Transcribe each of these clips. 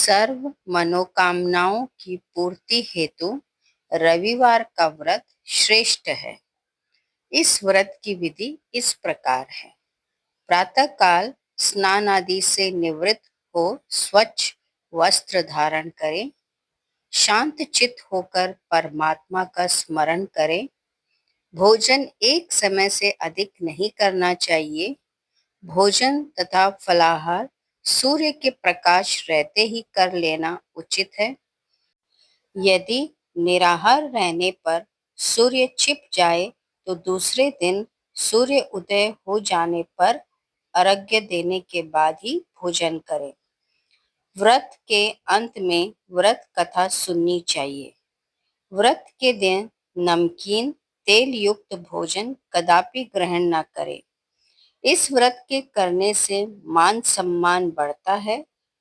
सर्व मनोकामनाओं की पूर्ति हेतु रविवार का व्रत श्रेष्ठ है। इस व्रत की विधि इस प्रकार है। प्रातः काल स्नान आदि से निवृत्त हो स्वच्छ वस्त्र धारण करें। शांत चित्त होकर परमात्मा का स्मरण करें। भोजन एक समय से अधिक नहीं करना चाहिए। भोजन तथा फलाहार सूर्य के प्रकाश रहते ही कर लेना उचित है। यदि निराहार रहने पर सूर्य छिप जाए तो दूसरे दिन सूर्य उदय हो जाने पर अर्घ्य देने के बाद ही भोजन करें। व्रत के अंत में व्रत कथा सुननी चाहिए। व्रत के दिन नमकीन तेल युक्त भोजन कदापि ग्रहण न करें। इस व्रत के करने से मान सम्मान बढ़ता है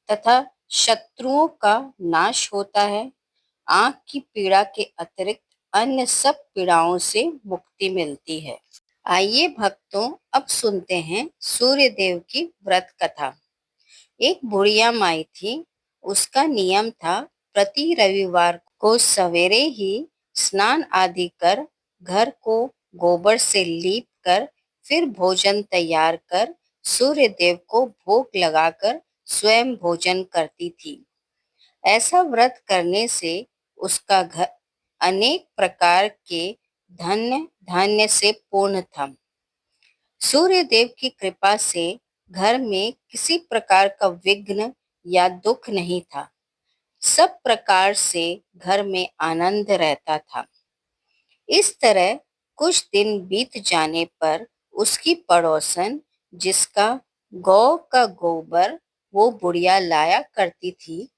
तथा शत्रुओं का नाश होता है। आंख की पीड़ा के अतिरिक्त अन्य सब पीड़ाओं से मुक्ति मिलती है। आइए भक्तों, अब सुनते हैं सूर्य देव की व्रत कथा। एक बुढ़िया माई थी। उसका नियम था प्रति रविवार को सवेरे ही स्नान आदि कर घर को गोबर से लीप कर फिर भोजन तैयार कर सूर्य देव को भोग लगाकर स्वयं भोजन करती थी। ऐसा व्रत करने से उसका घर अनेक प्रकार के धन्य धान्य से पूर्ण था। सूर्य देव की कृपा से घर में किसी प्रकार का विघ्न या दुख नहीं था। सब प्रकार से घर में आनंद रहता था। इस तरह कुछ दिन बीत जाने पर उसकी पड़ोसन, जिसका गौ का गोबर वो बुढ़िया लाया करती थी,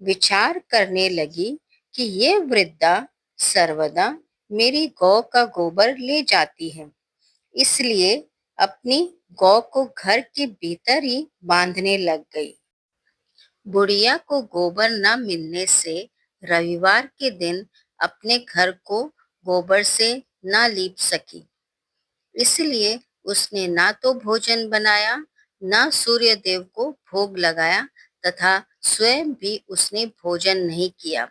विचार करने लगी कि ये वृद्धा सर्वदा मेरी गौ का गोबर ले जाती है, इसलिए अपनी गौ को घर के भीतर ही बांधने लग गई। बुढ़िया को गोबर न मिलने से रविवार के दिन अपने घर को गोबर से न लीप सकी, इसलिए उसने ना तो भोजन बनाया, ना सूर्य देव को भोग लगाया तथा स्वयं भी उसने भोजन नहीं किया।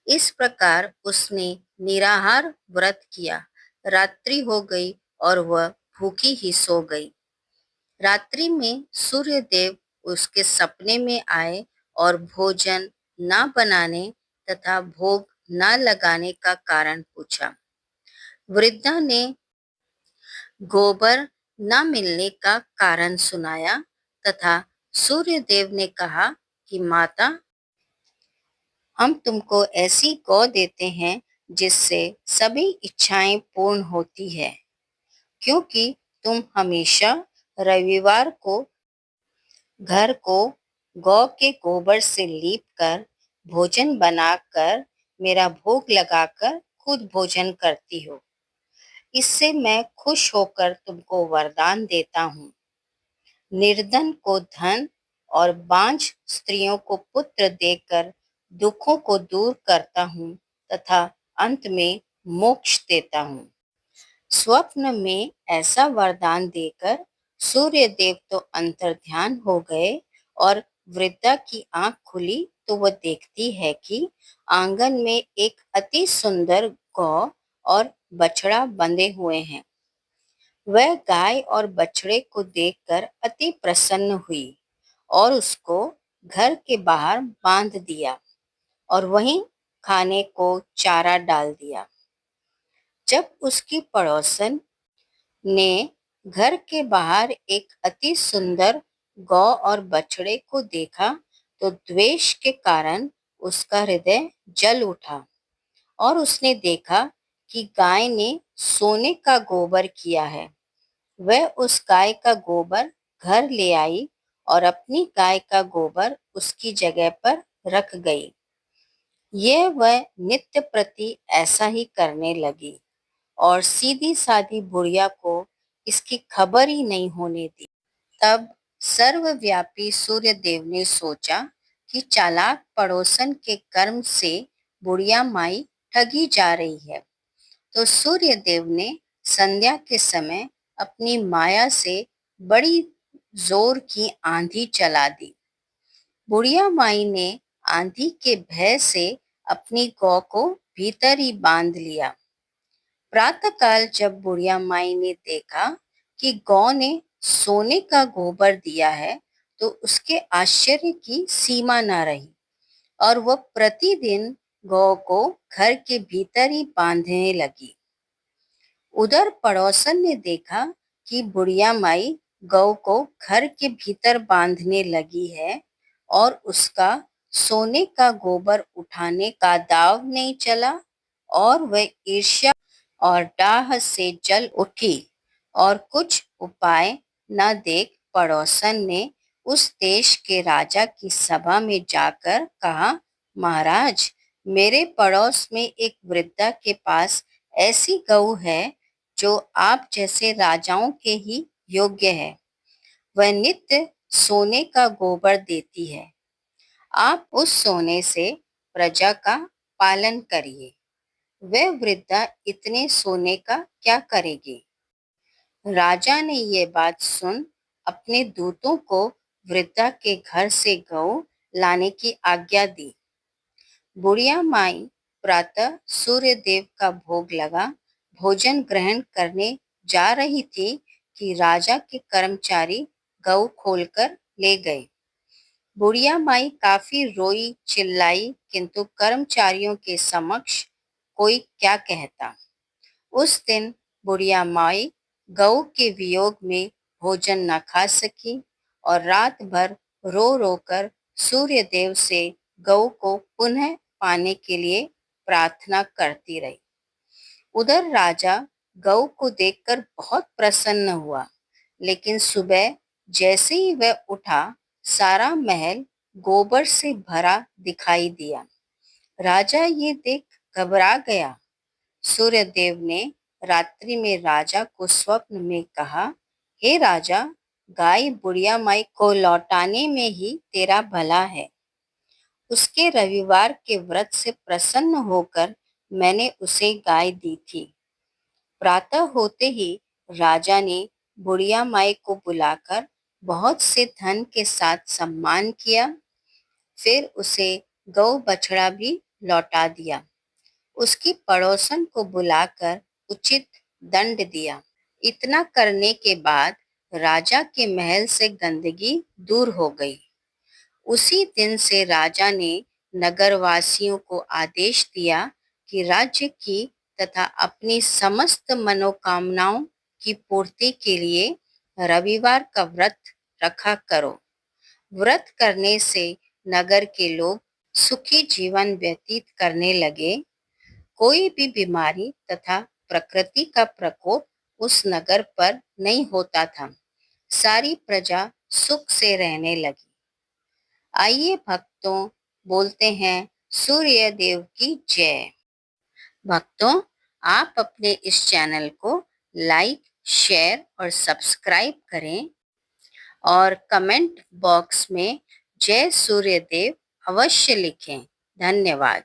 इस प्रकार उसने निराहार व्रत किया। रात्रि हो गई और वह भूखी ही सो गई। रात्रि में सूर्य देव उसके सपने में आए और भोजन न बनाने तथा भोग न लगाने का कारण पूछा। वृद्धा ने गोबर न मिलने का कारण सुनाया तथा सूर्य देव ने कहा कि माता, हम तुमको ऐसी गौ देते हैं जिससे सभी इच्छाएं पूर्ण होती है, क्योंकि तुम हमेशा रविवार को घर को गौ के गोबर से लीप कर भोजन बनाकर मेरा भोग लगाकर खुद भोजन करती हो। इससे मैं खुश होकर तुमको वरदान देता हूँ। निर्धन को धन और बांझ स्त्रियों को पुत्र देकर दुखों को दूर करता हूँ तथा अंत में मोक्ष देता हूँ। स्वप्न में ऐसा वरदान देकर सूर्य देव तो अंतर्ध्यान हो गए और वृद्धा की आंख खुली तो वह देखती है कि आंगन में एक अति सुंदर गौ और बछड़ा बंधे हुए हैं। वह गाय और बछड़े को देखकर अति प्रसन्न हुई और उसको घर के बाहर बांध दिया और वहीं खाने को चारा डाल दिया। जब उसकी पड़ोसन ने घर के बाहर एक अति सुंदर गौ और बछड़े को देखा तो द्वेष के कारण उसका हृदय जल उठा और उसने देखा कि गाय ने सोने का गोबर किया है। वह उस गाय का गोबर घर ले आई और अपनी गाय का गोबर उसकी जगह पर रख गई। यह वह नित्य प्रति ऐसा ही करने लगी और सीधी सादी बुढ़िया को इसकी खबर ही नहीं होने दी। तब सर्वव्यापी सूर्य देव ने सोचा कि चालाक पड़ोसन के कर्म से बुढ़िया माई ठगी जा रही है, तो सूर्य देव ने संध्या के समय अपनी माया से बड़ी जोर की आंधी चला दी। बुढ़िया माई ने आंधी के भय से अपनी गौ को भीतर ही बांध लिया। प्रातःकाल जब बुढ़िया माई ने देखा कि गौ ने सोने का गोबर दिया है, तो उसके आश्चर्य की सीमा न रही और वह प्रतिदिन गौ को घर के भीतर ही बांधने लगी। उधर पड़ोसन ने देखा कि बुढ़िया माई गौ को घर के भीतर बांधने लगी है और उसका सोने का गोबर उठाने का दाव नहीं चला, और वह ईर्ष्या और डाह से जल उठी और कुछ उपाय न देख पड़ोसन ने उस देश के राजा की सभा में जाकर कहा, महाराज, मेरे पड़ोस में एक वृद्धा के पास ऐसी गऊ है जो आप जैसे राजाओं के ही योग्य है। वह नित्य सोने का गोबर देती है। आप उस सोने से प्रजा का पालन करिए। वह वृद्धा इतने सोने का क्या करेगी? राजा ने ये बात सुन अपने दूतों को वृद्धा के घर से गऊ लाने की आज्ञा दी। बुढ़िया माई प्रातः सूर्य देव का भोग लगा भोजन ग्रहण करने जा रही थी कि राजा के कर्मचारी गऊ खोलकर ले गए। बुढ़िया माई काफी रोई चिल्लाई, किंतु कर्मचारियों के समक्ष कोई क्या कहता। उस दिन बुढ़िया माई गऊ के वियोग में भोजन न खा सकी और रात भर रो रो कर सूर्य देव से गऊ को पुनः पाने के लिए प्रार्थना करती रही। उधर राजा गऊ को देखकर बहुत प्रसन्न हुआ, लेकिन सुबह जैसे ही वह उठा, सारा महल गोबर से भरा दिखाई दिया। राजा ये देख घबरा गया। सूर्यदेव ने रात्रि में राजा को स्वप्न में कहा, हे राजा, गाय बुढ़िया माई को लौटाने में ही तेरा भला है। उसके रविवार के व्रत से प्रसन्न होकर मैंने उसे गाय दी थी। प्रातः होते ही राजा ने बुढ़िया माई को बुलाकर बहुत से धन के साथ सम्मान किया। फिर उसे गौ बछड़ा भी लौटा दिया। उसकी पड़ोसन को बुलाकर उचित दंड दिया। इतना करने के बाद राजा के महल से गंदगी दूर हो गई। उसी दिन से राजा ने नगरवासियों को आदेश दिया कि राज्य की तथा अपनी समस्त मनोकामनाओं की पूर्ति के लिए रविवार का व्रत रखा करो। व्रत करने से नगर के लोग सुखी जीवन व्यतीत करने लगे। कोई भी बीमारी तथा प्रकृति का प्रकोप उस नगर पर नहीं होता था। सारी प्रजा सुख से रहने लगी। आइए भक्तों, बोलते हैं सूर्य देव की जय। भक्तों, आप अपने इस चैनल को लाइक, शेयर और सब्सक्राइब करें और कमेंट बॉक्स में जय सूर्य देव अवश्य लिखें। धन्यवाद।